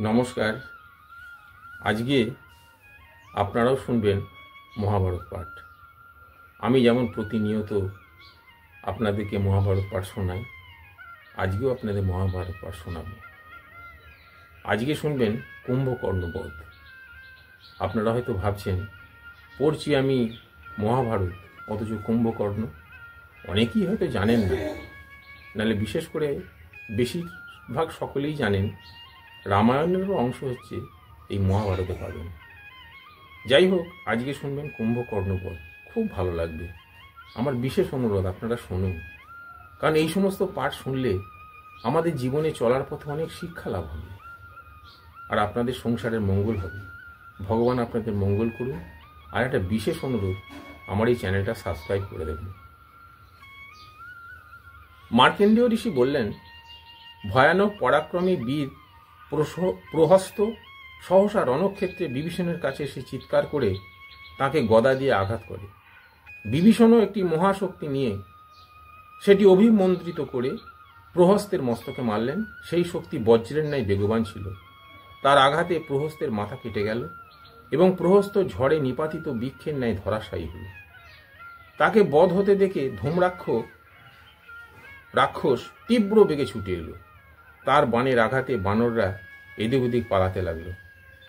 নমস্কার। আজকে আপনারাও শুনবেন মহাভারত পাঠ। আমি যেমন প্রতিনিয়ত আপনাদেরকে মহাভারত পাঠ শোনাই, আজকেও আপনাদের মহাভারত পাঠ শোনাব। আজকে শুনবেন কুম্ভকর্ণ বধ। আপনারা হয়তো ভাবছেন পড়ছি আমি মহাভারত, অথচ কুম্ভকর্ণ। অনেকেই হয়তো জানেন না, নাহলে বিশেষ করে বেশিরভাগ সকলেই জানেন রামায়ণেরও অংশ হচ্ছে এই মহাভারতে পাবেন। যাই হোক, আজকে শুনবেন কুম্ভকর্ণ বধ, খুব ভালো লাগবে। আমার বিশেষ অনুরোধ, আপনারা শুনুন, কারণ এই সমস্ত পাঠ শুনলে আমাদের জীবনে চলার পথে অনেক শিক্ষা লাভ হবে, আর আপনাদের সংসারের মঙ্গল হবে। ভগবান আপনাদের মঙ্গল করুন। আর একটা বিশেষ অনুরোধ, আমার এই চ্যানেলটা সাবস্ক্রাইব করে দেবেন। মার্কেন্ডীয় ঋষি বললেন, ভয়ানক পরাক্রমী বীর প্রহস্ত সহসা রণক্ষেত্রে বিভীষণের কাছে এসে চিৎকার করে তাকে গদা দিয়ে আঘাত করে। বিভীষণও একটি মহাশক্তি নিয়ে সেটি অভিমন্ত্রিত করে প্রহস্তের মস্তকে মারলেন। সেই শক্তি বজ্রের ন্যায় বেগবান ছিল। তার আঘাতে প্রহস্তের মাথা কেটে গেল এবং প্রহস্ত ঝড়ে নিপাতিত বৃক্ষের ন্যায় ধরাশায়ী হল। তাকে বধ হতে দেখে রাক্ষস তীব্র বেগে ছুটে এলো। তার বাণের আঘাতে বানররা এদিক ওদিক পালাতে লাগল।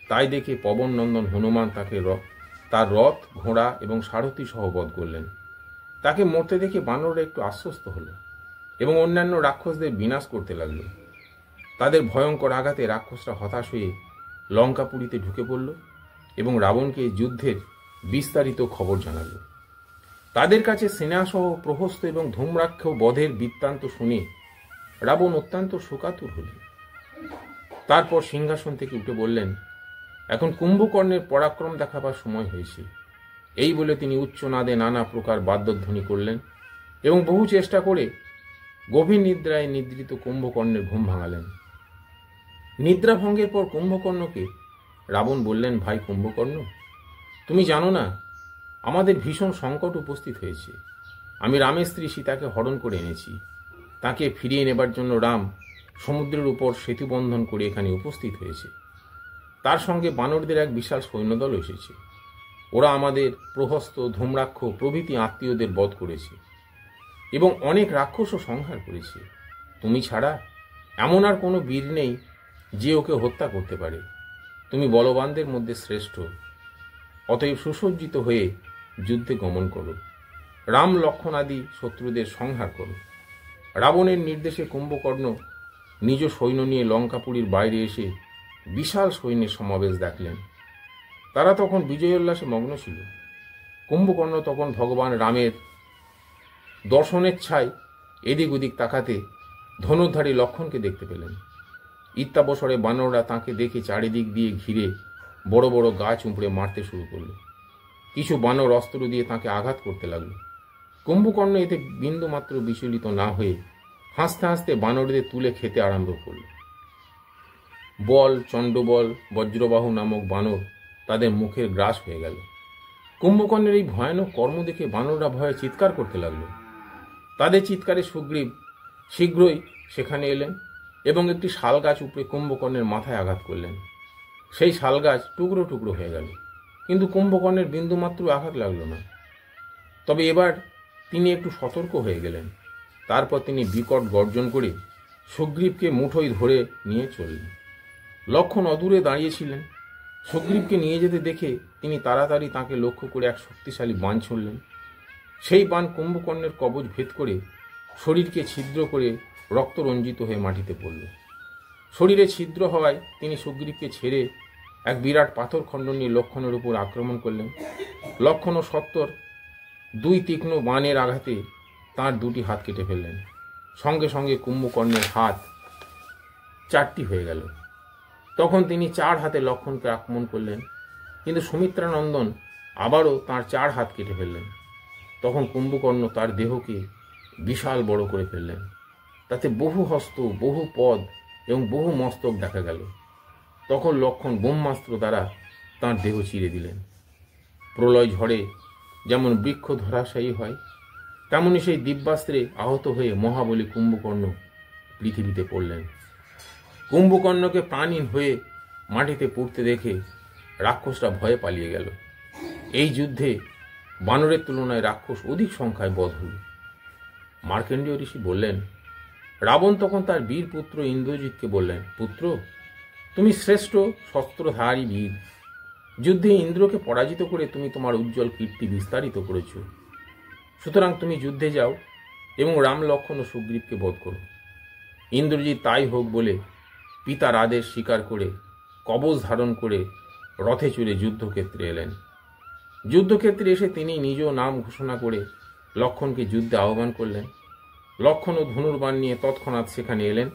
তাই দেখে পবন নন্দন হনুমান তার রথ, ঘোড়া এবং সারথি সহ বধ করলেন। তাকে মরতে দেখে বানররা একটু আশ্বস্ত হলো এবং অন্যান্য রাক্ষসদের বিনাশ করতে লাগল। তাদের ভয়ঙ্কর আঘাতে রাক্ষসরা হতাশ হয়ে লঙ্কাপুরীতে ঢুকে পড়ল এবং রাবণকে যুদ্ধের বিস্তারিত খবর জানাল। তাদের কাছে সেনাসহ প্রহস্ত এবং ধূম্রাক্ষ বধের বৃত্তান্ত শুনে রাবণ অত্যন্ত শোকাতুর হলেন। তারপর সিংহাসন থেকে উঠে বললেন, এখন কুম্ভকর্ণের পরাক্রম দেখাবার সময় হয়েছে। এই বলে তিনি উচ্চনাদে নানা প্রকার বাদ্যধ্বনি করলেন এবং বহু চেষ্টা করে গভীর নিদ্রায় নিদ্রিত কুম্ভকর্ণের ঘুম ভাঙালেন। নিদ্রা ভঙ্গের পর কুম্ভকর্ণকে রাবণ বললেন, ভাই কুম্ভকর্ণ, তুমি জানো না আমাদের ভীষণ সংকট উপস্থিত হয়েছে। আমি রামের স্ত্রী সীতাকে হরণ করে এনেছি। তাকে ফিরিয়ে নেবার জন্য রাম সমুদ্রের উপর সেতু বন্ধন করে এখানে উপস্থিত হয়েছে। তার সঙ্গে বানরদের এক বিশাল সৈন্যদল এসেছে। ওরা আমাদের প্রহস্ত, ধূম্রাক্ষ প্রভৃতি আত্মীয়দের বধ করেছে এবং অনেক রাক্ষসও সংহার করেছে। তুমি ছাড়া এমন আর কোনো বীর নেই যে ওকে হত্যা করতে পারে। তুমি বলবানদের মধ্যে শ্রেষ্ঠ, অতএব সুসজ্জিত হয়ে যুদ্ধে গমন করো। রাম, লক্ষ্মণ আদি শত্রুদের সংহার করো। রাবণের নির্দেশে কুম্ভকর্ণ নিজ সৈন্য নিয়ে লঙ্কাপুরীর বাইরে এসে বিশাল সৈন্যের সমাবেশ দেখলেন। তারা তখন বিজয়োল্লাসে মগ্ন ছিল। কুম্ভকর্ণ তখন ভগবান রামের দর্শনেচ্ছায় এদিক ওদিক তাকাতে ধনুর্ধারী লক্ষ্মণকে দেখতে পেলেন। ইত্যাবসরে বানররা তাঁকে দেখে চারিদিক দিয়ে ঘিরে বড় বড় গাছ উপড়ে মারতে শুরু করল। কিছু বানর অস্ত্র দিয়ে তাঁকে আঘাত করতে লাগলো। কুম্ভকর্ণ এতে বিন্দুমাত্র বিচলিত না হয়ে হাসতে হাসতে বানরদের তুলে খেতে আরম্ভ করল। বল, চণ্ডবল, বজ্রবাহু নামক বানর তাদের মুখের গ্রাস হয়ে গেল। কুম্ভকর্ণের এই ভয়ানক কর্ম দেখে বানররা ভয়ে চিৎকার করতে লাগলো। তাদের চিৎকারে সুগ্রীব শীঘ্রই সেখানে এলেন এবং একটি শাল গাছ উপড়ে কুম্ভকর্ণের মাথায় আঘাত করলেন। সেই শাল গাছ টুকরো টুকরো হয়ে গেল, কিন্তু কুম্ভকর্ণের বিন্দুমাত্র আঘাত লাগলো না। তবে এবার তিনি একটু সতর্ক হয়ে গেলেন। তারপর তিনি বিকট গর্জন করে সুগ্রীবকে মুঠোয় ধরে নিয়ে চললেন। লক্ষ্মণ অদূরে দাঁড়িয়েছিলেন। সুগ্রীবকে নিয়ে যেতে দেখে তিনি তাড়াতাড়ি তাকে লক্ষ্য করে এক শক্তিশালী বাণ ছুড়লেন। সেই বাণ কুম্ভকর্ণের কবচ ভেদ করে শরীরকে ছিদ্র করে রক্তরঞ্জিত হয়ে মাটিতে পড়ল। শরীরে ছিদ্র হওয়ায় তিনি সুগ্রীবকে ছেড়ে এক বিরাট পাথর খণ্ড নিয়ে লক্ষ্মণের উপর আক্রমণ করলেন। লক্ষ্মণ ও সত্বর দুই তীক্ষ্ণ বাণের আঘাতে তাঁর দুটি হাত কেটে ফেললেন। সঙ্গে সঙ্গে কুম্ভকর্ণের হাত 4টি হয়ে গেল। তখন তিনি 4 হাতে লক্ষ্মণকে আক্রমণ করলেন, কিন্তু সুমিত্রানন্দন আবারও তাঁর 4 হাত কেটে ফেললেন। তখন কুম্ভকর্ণ তার দেহকে বিশাল বড় করে ফেললেন। তাতে বহু হস্ত, বহু পদ এবং বহু মস্তক দেখা গেল। তখন লক্ষ্মণ ব্রহ্মাস্ত্র দ্বারা তাঁর দেহ চিরে দিলেন। প্রলয় ঝড়ে যেমন বৃক্ষ ধরাশায়ী হয়, তেমনি সেই দিব্যাস্ত্রে আহত হয়ে মহাবলী কুম্ভকর্ণ পৃথিবীতে পড়লেন। কুম্ভকর্ণকে প্রাণহীন হয়ে মাটিতে পড়তে দেখে রাক্ষসরা ভয়ে পালিয়ে গেল। এই যুদ্ধে বানরের তুলনায় রাক্ষস অধিক সংখ্যায় বধ হল। মার্কেন্ডীয় ঋষি বললেন, রাবণ তখন তার বীর পুত্র ইন্দ্রজিৎকে বললেন, পুত্র, তুমি শ্রেষ্ঠ শস্ত্রধারী বীর। যুদ্ধে ইন্দ্রকে পরাজিত করে তুমি তোমার উজ্জ্বল কীর্তি বিস্তারিত করেছ। সুতরাং তুমি যুদ্ধে যাও এবং রাম, লক্ষ্মণ ও সুগ্রীবকে বধ করো। ইন্দ্রজিৎ তাই হোক বলে পিতার আদেশ স্বীকার করে কবচ ধারণ করে রথে চড়ে যুদ্ধক্ষেত্রে এলেন। যুদ্ধক্ষেত্রে এসে তিনি নিজ নাম ঘোষণা করে লক্ষ্মণকে যুদ্ধে আহ্বান করলেন। লক্ষ্মণ ও ধনুর্বাণ নিয়ে তৎক্ষণাৎ সেখানে এলেন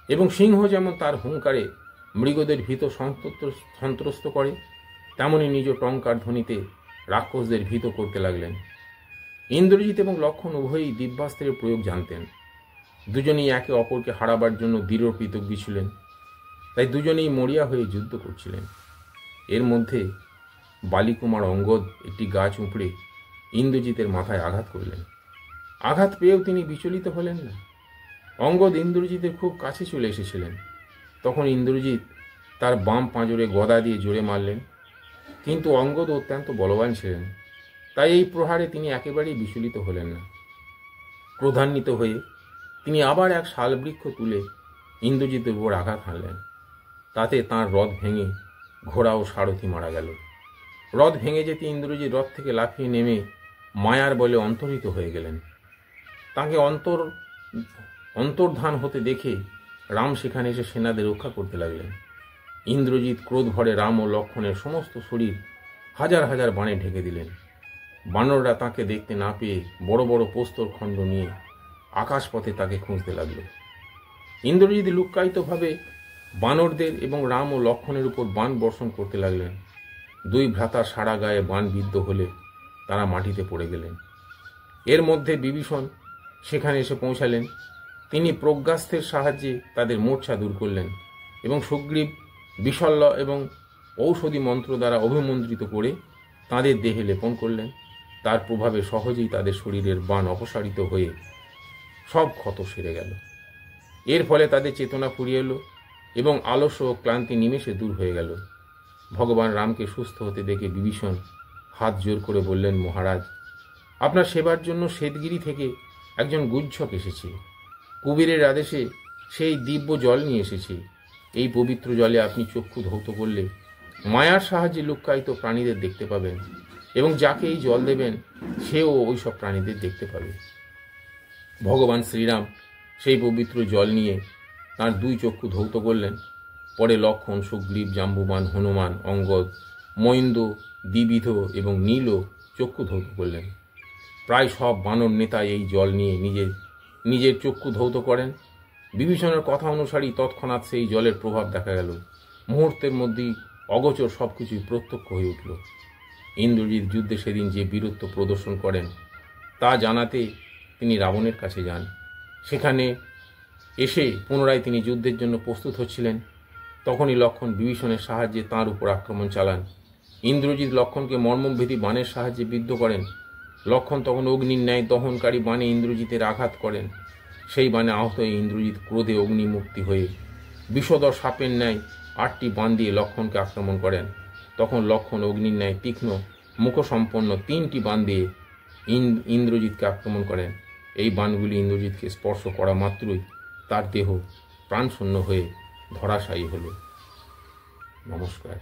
এবং সিংহ যেমন তার হুঙ্কারে মৃগদের ভীত সন্ত্রস্ত করে, তেমনি নিজ টঙ্কার ধ্বনিতে রাক্ষসদের ভীত করতে লাগলেন। ইন্দ্রজিৎ এবং লক্ষ্মণ উভয়ই দিব্যাস্ত্রের প্রয়োগ জানতেন। দুজনেই একে অপরকে হারাবার জন্য দৃঢ় প্রতিজ্ঞ ছিলেন। তাই দুজনেই মরিয়া হয়ে যুদ্ধ করছিলেন। এর মধ্যে বালিকুমার অঙ্গদ একটি গাছ উপড়ে ইন্দ্রজিতের মাথায় আঘাত করলেন। আঘাত পেয়েও তিনি বিচলিত হলেন না। অঙ্গদ ইন্দ্রজিতের খুব কাছে চলে এসেছিলেন। তখন ইন্দ্রজিৎ তার বাম পাঁজরে গদা দিয়ে জোরে মারলেন, কিন্তু অঙ্গদ অত্যন্ত বলবান ছিলেন। তাই এই প্রহারে তিনি একেবারেই বিচলিত হলেন না। ক্রোধান্বিত হয়ে তিনি আবার এক শালবৃক্ষ তুলে ইন্দ্রজিতের উপর আঘাত হানলেন। তাতে তাঁর রথ ভেঙে ঘোড়া ও সারথি মারা গেল। রথ ভেঙে যেতে ইন্দ্রজিৎ রথ থেকে লাফিয়ে নেমে মায়ার বলে অন্তর্হিত হয়ে গেলেন। তাঁকে অন্তর্ধান হতে দেখে রাম সেখানে এসে সেনাদের রক্ষা করতে লাগলেন। ইন্দ্রজিৎ ক্রোধ ভরে রাম ও লক্ষ্মণের সমস্ত শরীর হাজার হাজার বাণে ঢেকে দিলেন। বানররা তাঁকে দেখতে না পেয়ে বড় বড় প্রস্তর খণ্ড নিয়ে আকাশপথে তাকে খুঁজতে লাগল। ইন্দ্রজিৎ লুক্কায়িতভাবে বানরদের এবং রাম ও লক্ষ্মণের উপর বাণ বর্ষণ করতে লাগলেন। দুই ভ্রাতার সারা গায়ে বাণ বিদ্ধ হলে তারা মাটিতে পড়ে গেলেন। এর মধ্যে বিভীষণ সেখানে এসে পৌঁছালেন। তিনি প্রজ্ঞাস্ত্রের সাহায্যে তাদের মূর্ছা দূর করলেন এবং সুগ্রীব বিশল্য এবং ঔষধি মন্ত্র দ্বারা অভিমন্ত্রিত করে তাদের দেহে লেপন করলেন। তার প্রভাবে সহজেই তাদের শরীরের বাণ অপসারিত হয়ে সব ক্ষত সেরে গেল। এর ফলে তাদের চেতনা ফুরিয়ে এলো এবং আলস্য ও ক্লান্তি নিমেষে দূর হয়ে গেল। ভগবান রামকে সুস্থ হতে দেখে বিভীষণ হাত জোর করে বললেন, মহারাজ, আপনার সেবার জন্য শ্বেতগিরি থেকে একজন গুজ্জক এসেছে। কুবেরের আদেশে সেই দিব্য জল নিয়ে এসেছে। এই পবিত্র জলে আপনি চক্ষু ধৌত করলে মায়ার সাহায্যে লুক্কায়িত প্রাণীদের দেখতে পাবেন এবং যাকে এই জল দেবেন সেও ওই সব প্রাণীদের দেখতে পাবে। ভগবান শ্রীরাম সেই পবিত্র জল নিয়ে তাঁর দুই চক্ষু ধৌত করলেন। পরে লক্ষ্মণ, সুগ্রীব, জাম্বুবান, হনুমান, অঙ্গদ, মৈন্দ, দ্বিবিধ এবং নীলও চক্ষু ধৌত করলেন। প্রায় সব বানর নেতা এই জল নিয়ে নিজের চক্ষু ধৌত করেন। বিভীষণের কথা অনুসারেই তৎক্ষণাৎ সেই জলের প্রভাব দেখা গেল। মুহূর্তের মধ্যেই অগোচর সবকিছুই প্রত্যক্ষ হয়ে উঠল। ইন্দ্রজিৎ যুদ্ধে সেদিন যে বীরত্ব প্রদর্শন করেন তা জানাতে তিনি রাবণের কাছে যান। সেখানে এসে পুনরায় তিনি যুদ্ধের জন্য প্রস্তুত হচ্ছিলেন। তখনই লক্ষ্মণ বিভীষণের সাহায্যে তাঁর উপর আক্রমণ চালান। ইন্দ্রজিৎ লক্ষ্মণকে মর্মভেদী বাণের সাহায্যে বিদ্ধ করেন। লক্ষ্মণ তখন অগ্নির ন্যায় দহনকারী বাণে ইন্দ্রজিতের আঘাত করেন। সেই বাণে আহত হয়ে ইন্দ্রজিৎ ক্রোধে অগ্নিমুক্তি হয়ে বিষধর সাপের ন্যায় 8টি বাণ দিয়ে লক্ষ্মণকে আক্রমণ করেন। তখন লক্ষ্মণ অগ্নির ন্যায় তীক্ষ্ণ মুখসম্পন্ন 3টি বাণ দিয়ে ইন্দ্রজিৎকে আক্রমণ করেন। এই বাণগুলি ইন্দ্রজিৎকে স্পর্শ করা মাত্রই তার দেহ প্রাণশূন্য হয়ে ধরাশায়ী হল। নমস্কার।